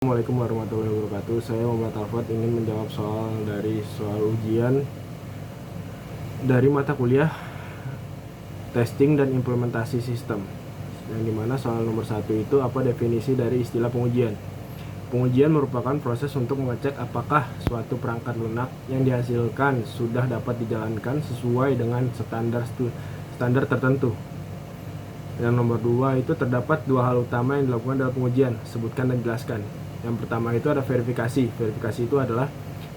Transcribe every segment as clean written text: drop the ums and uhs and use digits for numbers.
Assalamualaikum warahmatullahi wabarakatuh. Saya Muhammad Alfat ingin menjawab soal ujian dari mata kuliah testing dan implementasi sistem. Yang dimana soal nomor 1 itu apa definisi dari istilah pengujian. Pengujian merupakan proses untuk mengecek apakah suatu perangkat lunak yang dihasilkan sudah dapat dijalankan sesuai dengan standar tertentu. Yang nomor 2 itu terdapat dua hal utama yang dilakukan dalam pengujian, sebutkan dan jelaskan. Yang pertama itu ada verifikasi. Verifikasi itu adalah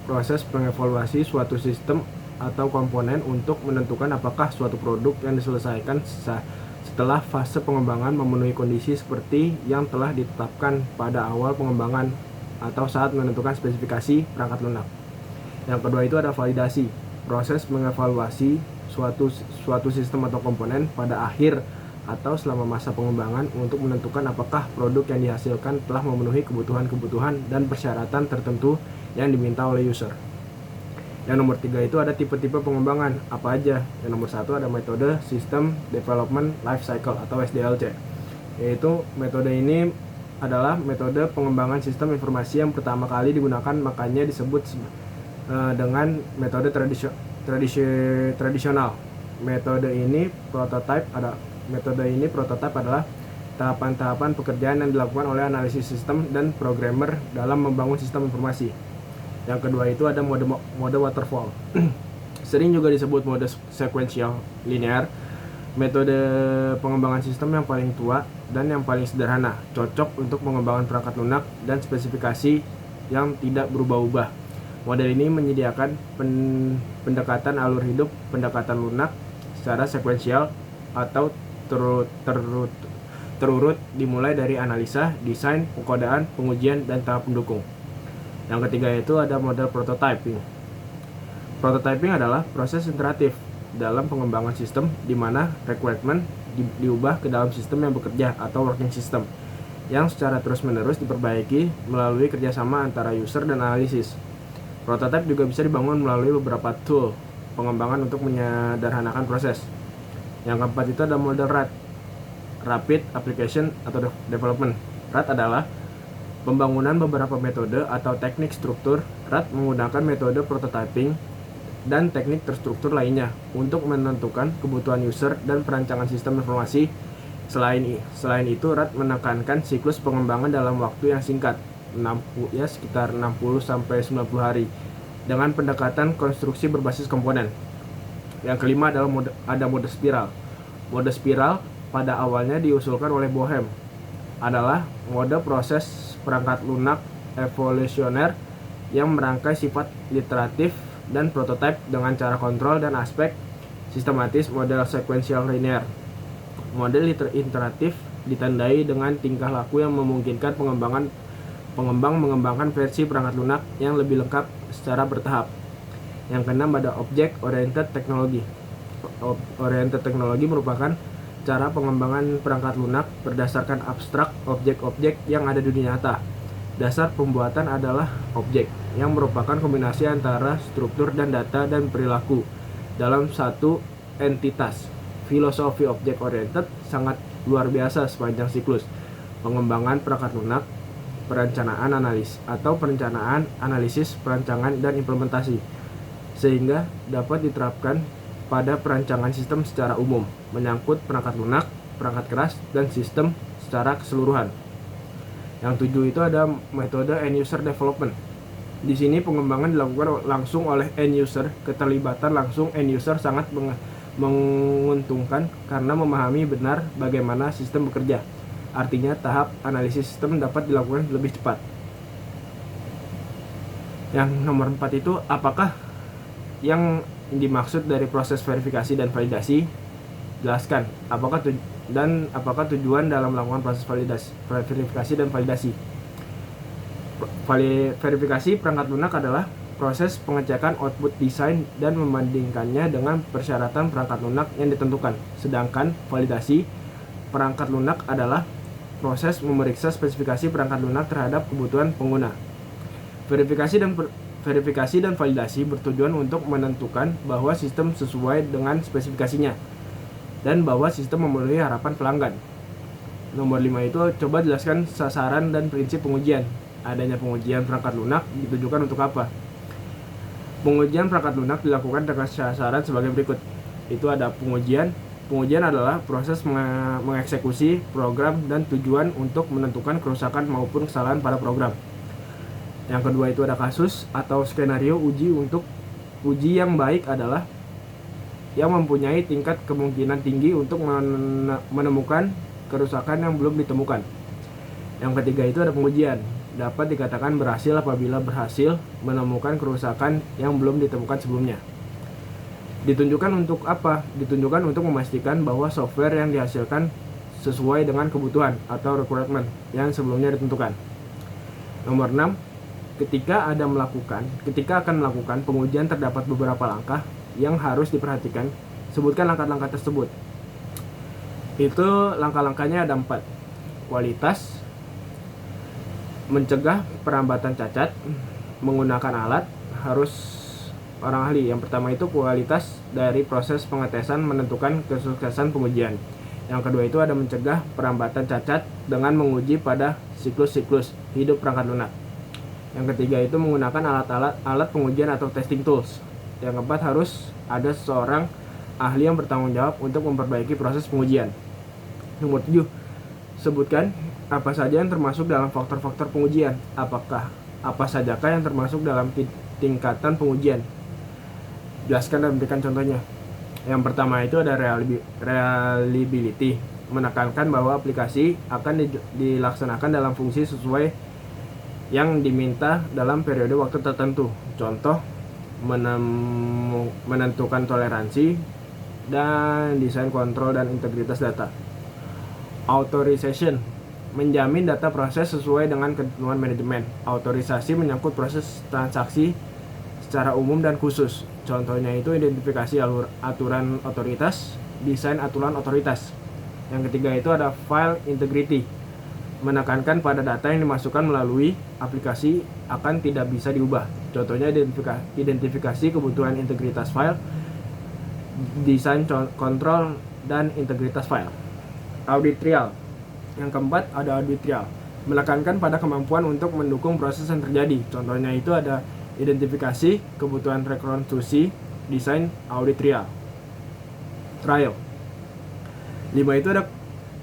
proses pengevaluasi suatu sistem atau komponen untuk menentukan apakah suatu produk yang diselesaikan setelah fase pengembangan memenuhi kondisi seperti yang telah ditetapkan pada awal pengembangan atau saat menentukan spesifikasi perangkat lunak. Yang kedua itu ada validasi. Proses mengevaluasi suatu sistem atau komponen pada akhir atau selama masa pengembangan untuk menentukan apakah produk yang dihasilkan telah memenuhi kebutuhan dan persyaratan tertentu yang diminta oleh user. Yang nomor 3 itu ada tipe-tipe pengembangan. Apa aja? Yang nomor 1 ada metode System Development Life Cycle atau SDLC. Yaitu metode ini adalah metode pengembangan sistem informasi yang pertama kali digunakan, makanya disebut dengan metode tradisional. Metode ini prototipe adalah tahapan-tahapan pekerjaan yang dilakukan oleh analisis sistem dan programmer dalam membangun sistem informasi. Yang kedua itu ada mode waterfall. Sering juga disebut mode sequential linear. Metode pengembangan sistem yang paling tua dan yang paling sederhana, cocok untuk pengembangan perangkat lunak dan spesifikasi yang tidak berubah-ubah. Model ini menyediakan pendekatan alur hidup pendekatan lunak secara sekuensial atau terurut dimulai dari analisa, desain, pengkodaan, pengujian, dan tahap pendukung. Yang ketiga itu ada model prototyping. Prototyping adalah proses iteratif dalam pengembangan sistem di mana requirement diubah ke dalam sistem yang bekerja atau working system yang secara terus-menerus diperbaiki melalui kerjasama antara user dan analisis. Prototype juga bisa dibangun melalui beberapa tool pengembangan untuk menyederhanakan proses. Yang keempat itu ada model RAD, Rapid Application atau Development. RAD adalah pembangunan beberapa metode atau teknik struktur. RAD menggunakan metode prototyping dan teknik terstruktur lainnya untuk menentukan kebutuhan user dan perancangan sistem informasi. Selain itu, RAD menekankan siklus pengembangan dalam waktu yang singkat, sekitar 60-90 hari, dengan pendekatan konstruksi berbasis komponen. Yang kelima adalah mode spiral. Mode spiral pada awalnya diusulkan oleh Boehm adalah mode proses perangkat lunak evolusioner yang merangkai sifat iteratif dan prototipe dengan cara kontrol dan aspek sistematis model sequential linear. Model iteratif ditandai dengan tingkah laku yang memungkinkan pengembang mengembangkan versi perangkat lunak yang lebih lengkap secara bertahap. Yang keenam ada Object Oriented Technology. Oriented Technology merupakan cara pengembangan perangkat lunak berdasarkan abstrak objek-objek yang ada di dunia nyata. Dasar pembuatan adalah objek, yang merupakan kombinasi antara struktur dan data dan perilaku dalam satu entitas. Filosofi object oriented sangat luar biasa sepanjang siklus pengembangan perangkat lunak, perencanaan analisis, perancangan, dan implementasi, sehingga dapat diterapkan pada perancangan sistem secara umum, menyangkut perangkat lunak, perangkat keras, dan sistem secara keseluruhan. Yang 7 itu ada metode end user development. Di sini pengembangan dilakukan langsung oleh end user. Keterlibatan langsung end user sangat menguntungkan karena memahami benar bagaimana sistem bekerja. Artinya tahap analisis sistem dapat dilakukan lebih cepat. Yang nomor 4 itu apakah yang dimaksud dari proses verifikasi dan validasi? Jelaskan apakah tujuan dalam melakukan proses verifikasi dan validasi. Verifikasi perangkat lunak adalah proses pengecekan output desain dan membandingkannya dengan persyaratan perangkat lunak yang ditentukan. Sedangkan validasi perangkat lunak adalah proses memeriksa spesifikasi perangkat lunak terhadap kebutuhan pengguna. Verifikasi dan validasi bertujuan untuk menentukan bahwa sistem sesuai dengan spesifikasinya dan bahwa sistem memenuhi harapan pelanggan. Nomor 5 itu coba jelaskan sasaran dan prinsip pengujian. adanya pengujian perangkat lunak ditujukan untuk apa? Pengujian perangkat lunak dilakukan dengan sasaran sebagai berikut. Itu ada pengujian. Pengujian adalah proses mengeksekusi program dan tujuan untuk menentukan kerusakan maupun kesalahan pada program. Yang kedua itu ada kasus atau skenario uji. Untuk uji yang baik adalah yang mempunyai tingkat kemungkinan tinggi untuk menemukan kerusakan yang belum ditemukan. Yang ketiga itu ada pengujian. Dapat dikatakan berhasil apabila berhasil menemukan kerusakan yang belum ditemukan sebelumnya. Ditunjukkan untuk apa? Ditunjukkan untuk memastikan bahwa software yang dihasilkan sesuai dengan kebutuhan atau requirement yang sebelumnya ditentukan. Nomor 6, ketika akan melakukan pengujian terdapat beberapa langkah yang harus diperhatikan. Sebutkan langkah-langkah tersebut. Itu langkah-langkahnya ada 4. Kualitas, mencegah perambatan cacat, menggunakan alat, harus orang ahli. Yang pertama itu kualitas dari proses pengetesan menentukan kesuksesan pengujian. Yang kedua itu ada mencegah perambatan cacat dengan menguji pada siklus-siklus hidup perangkat lunak. Yang ketiga itu menggunakan alat pengujian atau testing tools. Yang keempat harus ada seorang ahli yang bertanggung jawab untuk memperbaiki proses pengujian. Nomor 7, sebutkan apa saja yang termasuk dalam faktor-faktor pengujian. Apa sajakah yang termasuk dalam tingkatan pengujian? Jelaskan dan berikan contohnya. Yang pertama itu ada reliability, menekankan bahwa aplikasi akan dilaksanakan dalam fungsi sesuai yang diminta dalam periode waktu tertentu. Contoh, menentukan toleransi dan desain kontrol dan integritas data. Authorization, menjamin data proses sesuai dengan ketentuan manajemen. Autorisasi menyangkut proses transaksi secara umum dan khusus. Contohnya itu identifikasi aturan otoritas, desain aturan otoritas. Yang ketiga itu ada file integrity, menekankan pada data yang dimasukkan melalui aplikasi akan tidak bisa diubah. Contohnya identifikasi kebutuhan integritas file, desain kontrol dan integritas file. Audit trial. Yang keempat ada audit trial, menekankan pada kemampuan untuk mendukung proses yang terjadi. Contohnya itu ada identifikasi kebutuhan rekonstruksi, desain audit trial. 5 itu ada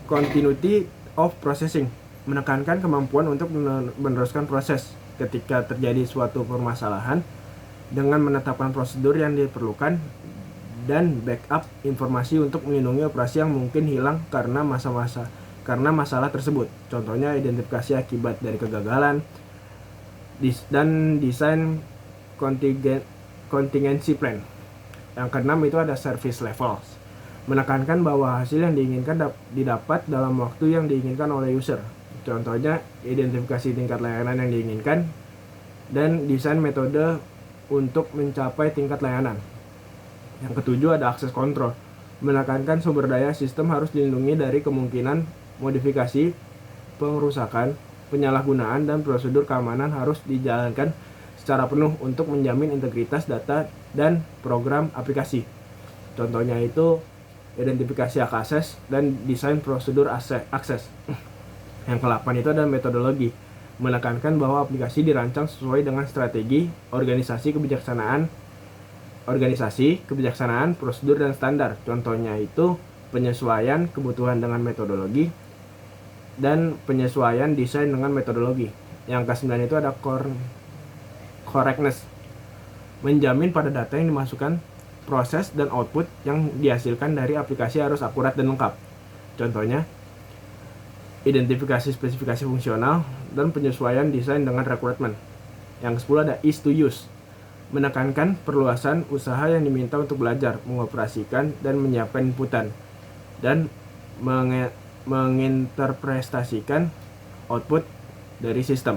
continuity of processing, menekankan kemampuan untuk meneruskan proses ketika terjadi suatu permasalahan dengan menetapkan prosedur yang diperlukan dan backup informasi untuk melindungi operasi yang mungkin hilang karena masalah tersebut. Contohnya identifikasi akibat dari kegagalan dan desain contingency plan. Yang keenam itu ada service levels, menekankan bahwa hasil yang diinginkan didapat dalam waktu yang diinginkan oleh user. Contohnya identifikasi tingkat layanan yang diinginkan dan desain metode untuk mencapai tingkat layanan. Yang ketujuh ada access control, menekankan sumber daya sistem harus dilindungi dari kemungkinan modifikasi, pengerusakan, penyalahgunaan, dan prosedur keamanan harus dijalankan secara penuh untuk menjamin integritas data dan program aplikasi. Contohnya itu identifikasi hak akses dan desain prosedur akses. Yang ke-8 itu adalah metodologi, menekankan bahwa aplikasi dirancang sesuai dengan strategi, kebijaksanaan, prosedur dan standar. Contohnya itu penyesuaian kebutuhan dengan metodologi dan penyesuaian desain dengan metodologi. Yang ke-9 itu ada correctness, menjamin pada data yang dimasukkan, proses dan output yang dihasilkan dari aplikasi harus akurat dan lengkap. Contohnya identifikasi spesifikasi fungsional dan penyesuaian desain dengan requirement. Yang ke-10 ada ease to use, menekankan perluasan usaha yang diminta untuk belajar, mengoperasikan dan menyiapkan inputan dan menginterpretasikan output dari sistem.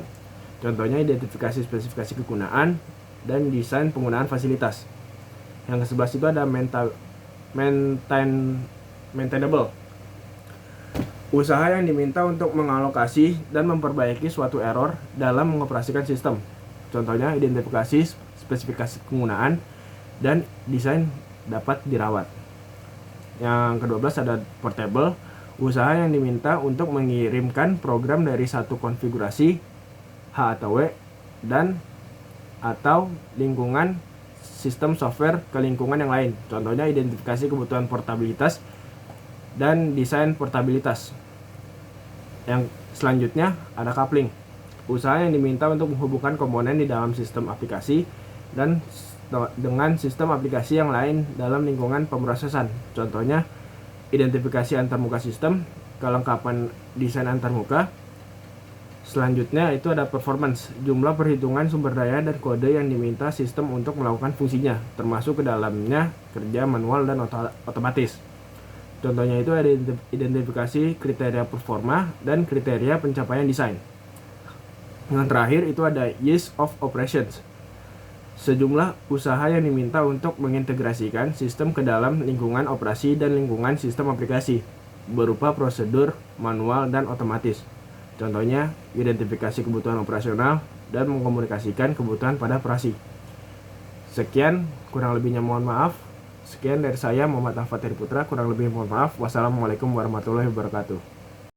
Contohnya identifikasi spesifikasi kegunaan dan desain penggunaan fasilitas. Yang ke-11 itu ada maintainable, usaha yang diminta untuk mengalokasi dan memperbaiki suatu error dalam mengoperasikan sistem. Contohnya identifikasi spesifikasi penggunaan dan desain dapat dirawat. Yang ke-12 ada portable, usaha yang diminta untuk mengirimkan program dari satu konfigurasi H atau W, dan atau lingkungan sistem software ke lingkungan yang lain. Contohnya identifikasi kebutuhan portabilitas dan desain portabilitas. Yang selanjutnya ada coupling. Usaha yang diminta untuk menghubungkan komponen di dalam sistem aplikasi dan dengan sistem aplikasi yang lain dalam lingkungan pemrosesan. Contohnya identifikasi antarmuka sistem, kelengkapan desain antarmuka. Selanjutnya itu ada performance, jumlah perhitungan sumber daya dan kode yang diminta sistem untuk melakukan fungsinya, termasuk ke dalamnya kerja manual dan otomatis. Contohnya itu ada identifikasi kriteria performa dan kriteria pencapaian desain. Yang terakhir itu ada ease of operations, sejumlah usaha yang diminta untuk mengintegrasikan sistem ke dalam lingkungan operasi dan lingkungan sistem aplikasi, berupa prosedur manual dan otomatis. Contohnya, identifikasi kebutuhan operasional dan mengkomunikasikan kebutuhan pada operasi. Sekian, kurang lebihnya mohon maaf. Sekian dari saya, Muhammad Ahmad Heri Putra, kurang lebih mohon maaf. Wassalamualaikum warahmatullahi wabarakatuh.